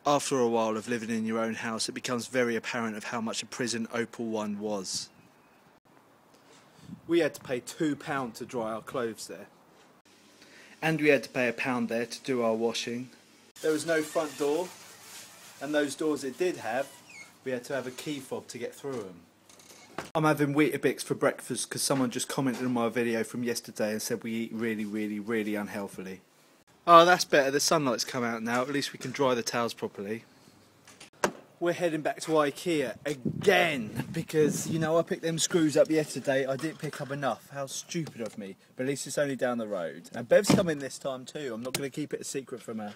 After a while of living in your own house, it becomes very apparent of how much a prison Opel One was. We had to pay £2 to dry our clothes there. And we had to pay £1 there to do our washing. There was no front door, and those doors it did have, we had to have a key fob to get through them. I'm having Weetabix for breakfast because someone just commented on my video from yesterday and said we eat really unhealthily. Oh, that's better, the sunlight's come out now, at least we can dry the towels properly. We're heading back to IKEA again because, you know, I picked them screws up yesterday. I didn't pick up enough. How stupid of me. But at least it's only down the road. And Bev's coming this time too. I'm not going to keep it a secret from her.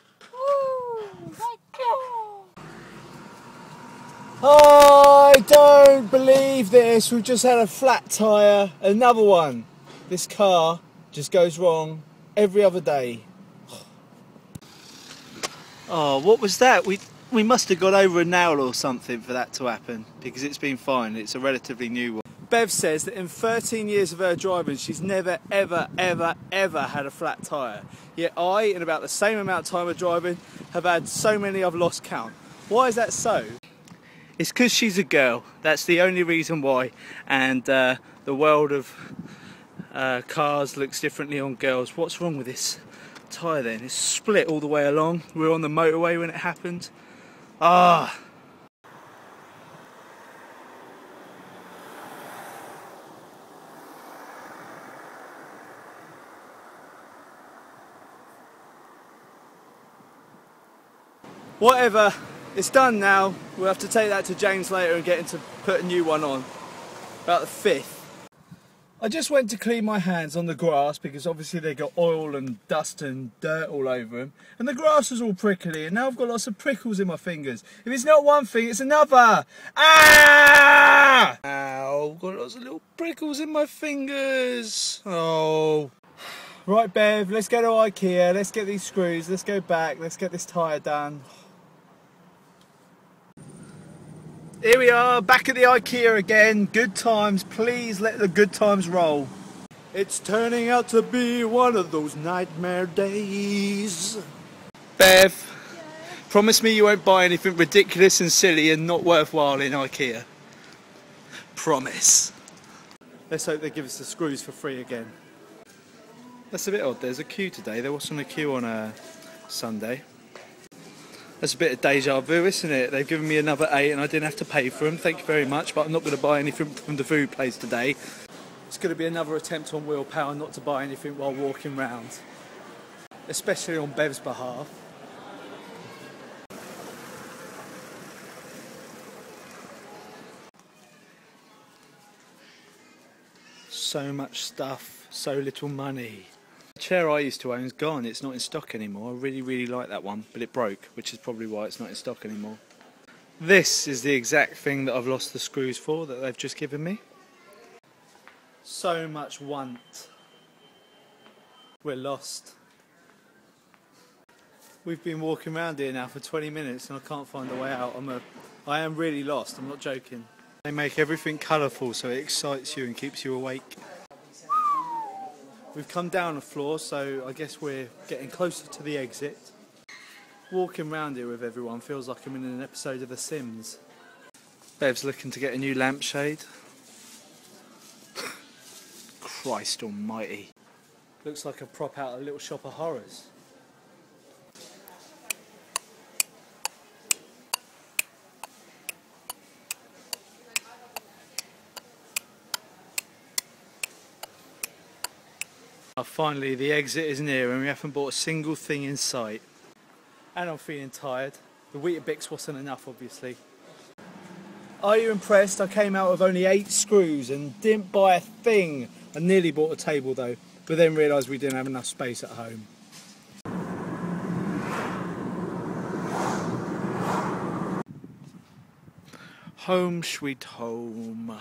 I don't believe this. We've just had a flat tyre. Another one. This car just goes wrong every other day. Oh, what was that? We must have got over a nail or something for that to happen, because it's been fine. It's a relatively new one. Bev says that in 13 years of her driving, she's never, ever had a flat tyre. Yet I, in about the same amount of time of driving, have had so many I've lost count. Why is that so? It's because she's a girl. That's the only reason why. And the world of cars looks differently on girls. What's wrong with this tyre then? It's split all the way along. We were on the motorway when it happened. Ah! Whatever, it's done now. We'll have to take that to James later and get him to put a new one on. About the 5th. I just went to clean my hands on the grass because obviously they got oil and dust and dirt all over them. And the grass was all prickly and now I've got lots of prickles in my fingers. If it's not one thing, it's another. Ah! Ow, I've got lots of little prickles in my fingers. Oh. Right, Bev, let's go to IKEA. Let's get these screws. Let's go back. Let's get this tyre done. Here we are, back at the IKEA again. Good times, please let the good times roll. It's turning out to be one of those nightmare days. Bev, promise me you won't buy anything ridiculous and silly and not worthwhile in IKEA. Promise. Let's hope they give us the screws for free again. That's a bit odd, there's a queue today. There wasn't a queue on a Sunday. That's a bit of deja vu, isn't it? They've given me another 8 and I didn't have to pay for them. Thank you very much, but I'm not going to buy anything from the food place today. It's going to be another attempt on willpower not to buy anything while walking round. Especially on Bev's behalf. So much stuff, so little money. The chair I used to own is gone, it's not in stock anymore. I really like that one, but it broke, which is probably why it's not in stock anymore. This is the exact thing that I've lost the screws for, that they've just given me. So much want. We're lost. We've been walking around here now for 20 minutes and I can't find a way out. I am really lost, I'm not joking. They make everything colourful so it excites you and keeps you awake. We've come down a floor, so I guess we're getting closer to the exit. Walking around here with everyone feels like I'm in an episode of The Sims. Bev's looking to get a new lampshade. Christ almighty. Looks like a prop out of Little Shop of Horrors. Finally, the exit is near and we haven't bought a single thing in sight. And I'm feeling tired. The Weetabix wasn't enough, obviously. Are you impressed? I came out with only 8 screws and didn't buy a thing. I nearly bought a table though, but then realised we didn't have enough space at home. Home sweet home.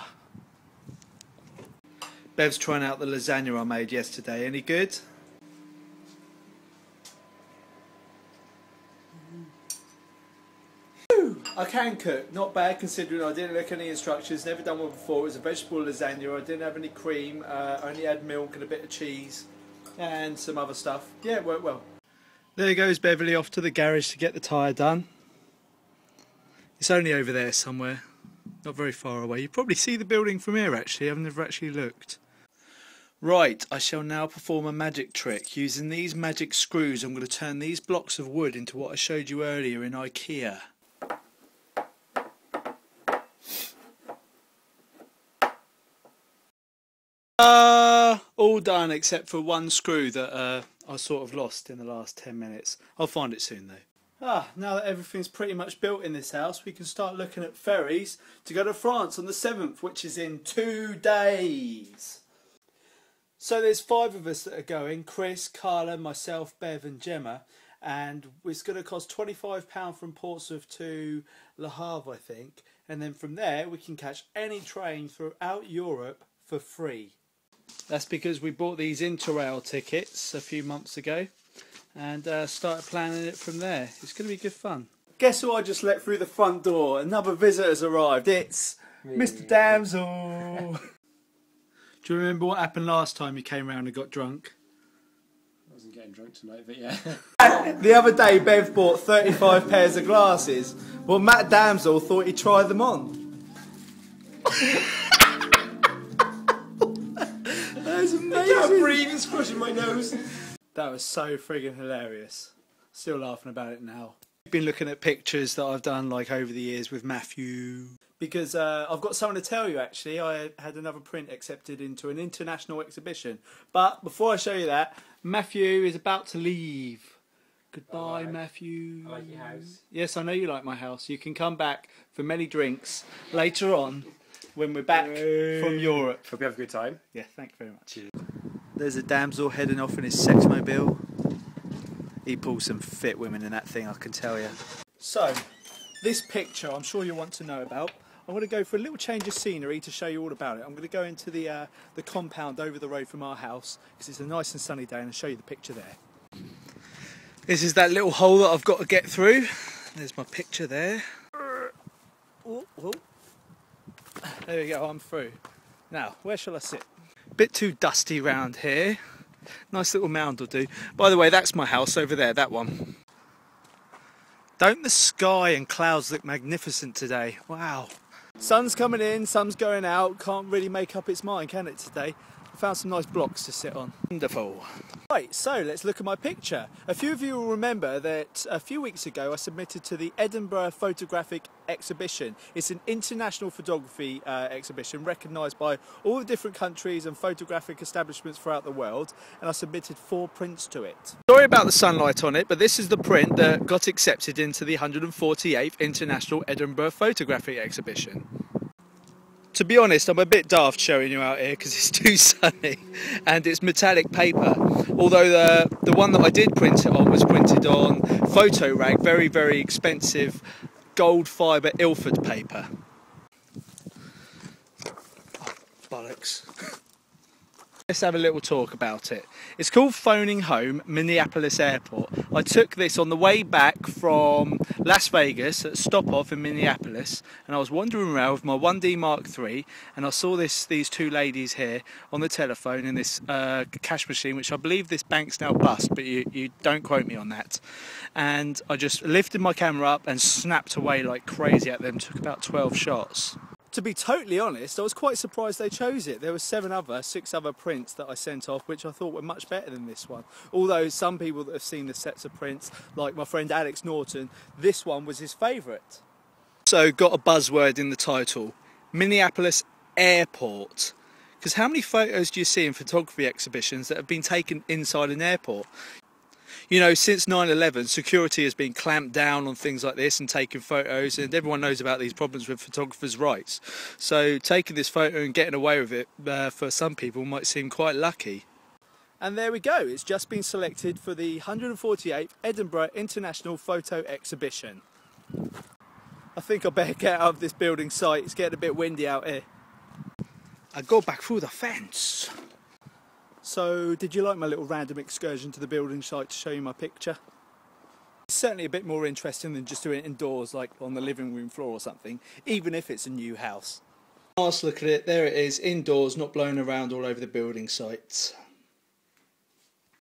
Bev's trying out the lasagna I made yesterday. Any good? I can cook. Not bad considering I didn't look at any instructions. Never done one before. It was a vegetable lasagna. I didn't have any cream. Only had milk and a bit of cheese. And some other stuff. Yeah, it worked well. There goes Beverly off to the garage to get the tyre done. It's only over there somewhere, not very far away. You probably see the building from here actually, I've never actually looked. Right, I shall now perform a magic trick. Using these magic screws, I'm going to turn these blocks of wood into what I showed you earlier in IKEA. All done except for one screw that I sort of lost in the last 10 minutes. I'll find it soon though. Now that everything's pretty much built in this house, we can start looking at ferries to go to France on the 7th, which is in 2 days. So there's 5 of us that are going: Chris, Carla, myself, Bev and Gemma, and it's going to cost £25 from Portsmouth to Le Havre, I think, and then from there we can catch any train throughout Europe for free. That's because we bought these Interrail tickets a few months ago and started planning it from there. It's going to be good fun. Guess who I just let through the front door? Another visitor's arrived. It's Mr. Damsel. Do you remember what happened last time you came round and got drunk? I wasn't getting drunk tonight, but yeah. The other day Bev bought 35 pairs of glasses. Well, Matt Damsel thought he'd try them on. That was amazing. I can't breathe, it's crushing my nose. That was so friggin' hilarious. Still laughing about it now. I've been looking at pictures that I've done like over the years with Matthew. Because I've got something to tell you actually. I had another print accepted into an international exhibition. But before I show you that, Matthew is about to leave. Goodbye, Matthew. I like your house. Yes, I know you like my house. You can come back for many drinks later on when we're back from Europe. Hope you have a good time. Yeah, thank you very much. There's a damsel heading off in his sexmobile. He pulls some fit women in that thing, I can tell you. So, this picture I'm sure you want to know about. I'm going to go for a little change of scenery to show you all about it. I'm going to go into the compound over the road from our house because it's a nice and sunny day, and I'll show you the picture there. This is that little hole that I've got to get through. There's my picture there. Ooh, ooh. There we go, I'm through. Now, where shall I sit? Bit too dusty round here. Nice little mound will do. By the way, that's my house over there, that one. Don't the sky and clouds look magnificent today? Wow. Sun's coming in, sun's going out. Can't really make up its mind, can it, today? I found some nice blocks to sit on. Wonderful. Right, so let's look at my picture. A few of you will remember that a few weeks ago I submitted to the Edinburgh Photographic Exhibition. It's an international photography exhibition recognised by all the different countries and photographic establishments throughout the world, and I submitted 4 prints to it. Sorry about the sunlight on it, but this is the print that got accepted into the 148th International Edinburgh Photographic Exhibition. To be honest, I'm a bit daft showing you out here because it's too sunny and it's metallic paper. Although the one that I did print it on was printed on photo rag, very, very expensive gold fibre Ilford paper. Oh, bollocks. Let's have a little talk about it. It's called Phoning Home, Minneapolis Airport. I took this on the way back from Las Vegas at a stop-off in Minneapolis, and I was wandering around with my 1D Mark III, and I saw these 2 ladies here on the telephone in this cash machine, which I believe this bank's now bust, but you don't quote me on that. And I just lifted my camera up and snapped away like crazy at them. Took about 12 shots. To be totally honest, I was quite surprised they chose it. There were 6 other prints that I sent off, which I thought were much better than this one. Although some people that have seen the sets of prints, like my friend Alex Norton, this one was his favourite. So got a buzzword in the title, Minneapolis Airport. Because how many photos do you see in photography exhibitions that have been taken inside an airport? You know, since 9/11, security has been clamped down on things like this and taking photos, and everyone knows about these problems with photographers' rights. So taking this photo and getting away with it for some people might seem quite lucky. And there we go, it's just been selected for the 148th Edinburgh International Photo Exhibition. I think I better get out of this building site, it's getting a bit windy out here. I go back through the fence. So, did you like my little random excursion to the building site to show you my picture? It's certainly a bit more interesting than just doing it indoors, like on the living room floor or something, even if it's a new house. Last look at it, there it is, indoors, not blown around all over the building site.